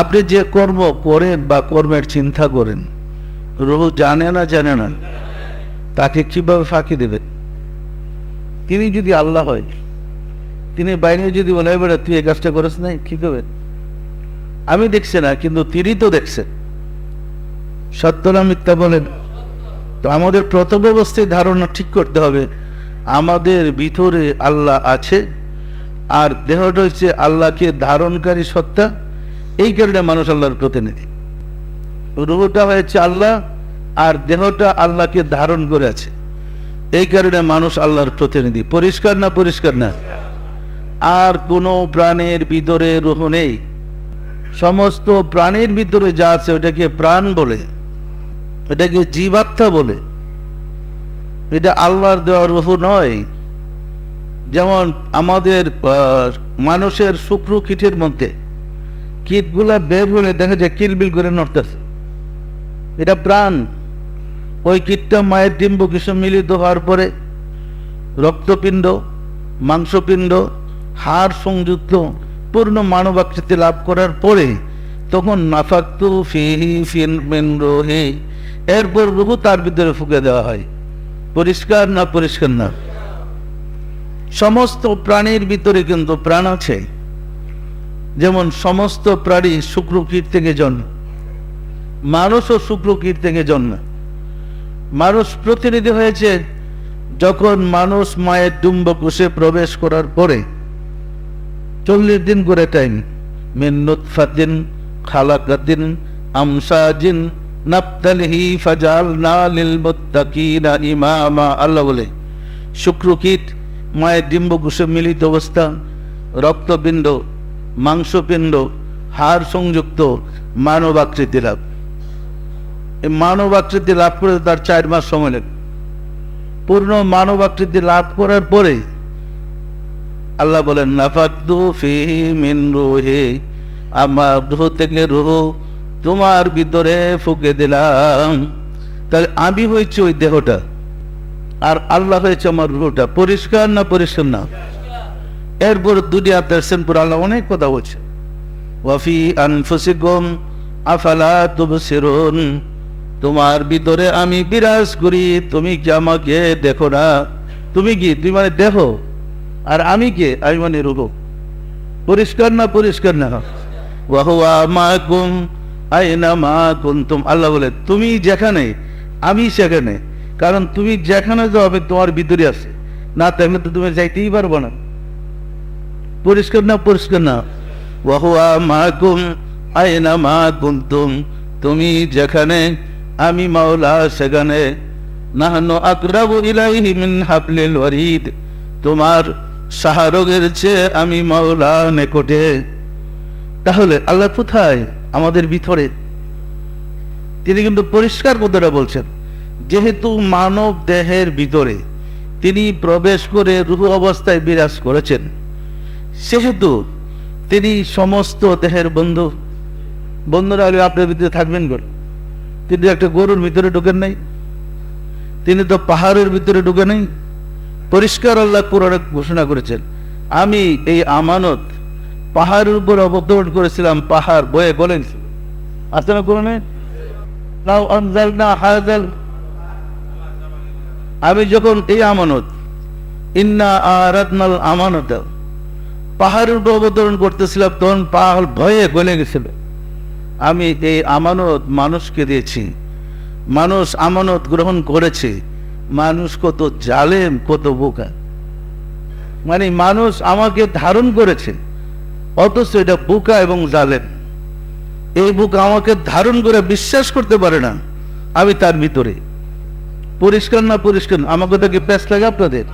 আপনি যে কর্ম করেন বা কর্মের চিন্তা করেন, রুহ জানে না তাকে কিভাবে ফাঁকি দেবে? তিনি যদি আল্লাহ হয়, তিনি বাইরে যদি বলে বেড়া তুই এই কাজটা করিস নাই, কি করবেন? আমি দেখছি না, কিন্তু তিনি তো দেখছেন। সত্য না মিথ্যা বলেন? তো আমাদের প্রথম অবস্থায় ধারণা ঠিক করতে হবে, আমাদের ভিতরে আল্লাহ আছে, আর দেহটা হচ্ছে আল্লাহকে ধারণকারী সত্তা। এই কারণে মানুষ আল্লাহর প্রতিনিধি। রূহটা হয়েছে আল্লাহ, আর দেহটা আল্লাহকে ধারণ করে আছে। এই কারণে মানুষ আল্লাহর প্রতিনিধি। পরিষ্কার না? পরিষ্কার না? আর কোনো প্রাণের ভিতরে রূহ নেই। সমস্ত প্রাণীর ভিতরে যা আছে ওটাকে প্রাণ বলে, এটাকে জীবাত্মা বলে। এটা আল্লাহর দেওয়া রূহ নয়। যেমন আমাদের মানুষের শুক্র কীটের মধ্যে কীটগুলা বের হলে দেখা যায় কিলবিল করে নড়তেছে, এটা প্রাণ। ওই কীটটা মায়ের ডিম্ব কিছু মিলিত হওয়ার পরে রক্তপিণ্ড, মাংসপিণ্ড, হাড় সংযুক্ত পূর্ণ মানবাকৃতি লাভ করার পরে তখন নাফাক্তু ফিহি মিন রূহি, এরপর রূহ তার ভিতরে ফুঁকে দেওয়া হয়। পরিষ্কার না? পরিষ্কার না? সমস্ত প্রাণীর ভিতরে কিন্তু প্রাণ আছে। যেমন সমস্ত প্রাণী শুক্রকীট থেকে জন্ম, মানুষও শুক্রকীট থেকে জন্ম। মানুষ প্রতিনিধি হয়েছে যখন মানুষ মায়ের ডিম্বকোষে প্রবেশ করার পরে 40 দিন করে টাইম। মিন নুতফাতিন খালাকাতিন আমসাজিন নাবতালিহি ফাজালনা লিল মুত্তাকিনা ইমামা। আল্লাহ বলে শুক্রকীট মায়ের ডিম্বকোষে মিলিত অবস্থা, রক্তপিণ্ড, মাংসপিণ্ড, হাড় সংযুক্ত মানব আকৃতি লাভ। এই মানব আকৃতি লাভ করে তার 4 মাস সময় লাগে। পূর্ণ মানব আকৃতি লাভ করার পরে আল্লাহ বলেন নাফাক্তু ফিহি মিন রূহি, আমার রূহ থেকে রূহ তোমার ভিতরে ফুঁকে দিলাম। তাহলে আমি হয়েছি ওই দেহটা, আর আল্লাহ হয়েছে আমার রূহটা। পরিষ্কার না? পরিষ্কার না? এরপর দুনিয়াতে সেনপুর আল্লাহ অনেক কথা বলছে, ওয়াফি আনফুসিকুম আফালা তুবসিরুন, তোমার ভিতরে আমি বিরাজ করি, তুমি কি আমাকে দেখো না? তুমি কি? তুমি মানে দেহ, আর আমি কে? আমি মানে রূহ। পরিষ্কার না? পরিষ্কার না? ওয়া হুয়া মাকুম আইনা মা কুনতুম, আল্লাহ বলে তুমি যেখানে আমি সেখানে। কারণ তুমি যেখানে যাবে তোমার ভিতরে আছে, না থাকলে তো তুমি যাইতেই পারবো না। পরিষ্কার না? পরিষ্কার না? ওয়া হুয়া মাকুম আইনা মা কুনতুম, তুমি যেখানে আমি মাওলা সেখানে। নাহনু আকরাবু ইলাইহি মিন হাবলিল ওয়ারিদ, তোমার শাহরগের চেয়ে আমি মাওলা নিকটে। তাহলে আল্লাহ কোথায়? আমাদের ভিতরে। তিনি কিন্তু পরিষ্কার কথাটা বলছেন, যেহেতু মানব দেহের ভিতরে তিনি প্রবেশ করে রূহ অবস্থায় বিরাজ করেছেন, সেহেতু তিনি সমস্ত দেহের বন্ধু। বন্ধুরা হলে আপনার ভিতরে থাকবেন করে। তিনি একটা গরুর ভিতরে ঢুকেন নাই, তিনি তো পাহাড়ের ভিতরে ঢুকে নেই। পরিষ্কার আল্লাহ কোরআনে ঘোষণা করেছেন, আমি এই আমানত পাহাড়ের উপর অবতরণ করেছিলাম, পাহাড় বয়ে গলেছিল। আছে না কোরআনে? লাউ আনজালনা হাযাল, আমি যখন এই আমানত ইন্না আরাদনাল আমানত পাহাড়ের উপর অবতরণ করতেছিলাম, তখন পাহাড় ভয়ে গলে গেছিল। আমি এই আমানত মানুষকে দিয়েছি, মানুষ আমানত গ্রহণ করেছে। মানুষ কত জালেম, কত বোকা। মানে মানুষ আমাকে ধারণ করেছে, অথচ এটা বোকা এবং জালেম। এই বোকা আমাকে ধারণ করে বিশ্বাস করতে পারে না আমি তার ভিতরে। পরিষ্কার না? পরিষ্কার? আমার কথা কি প্যাঁচ লাগে আপনাদের?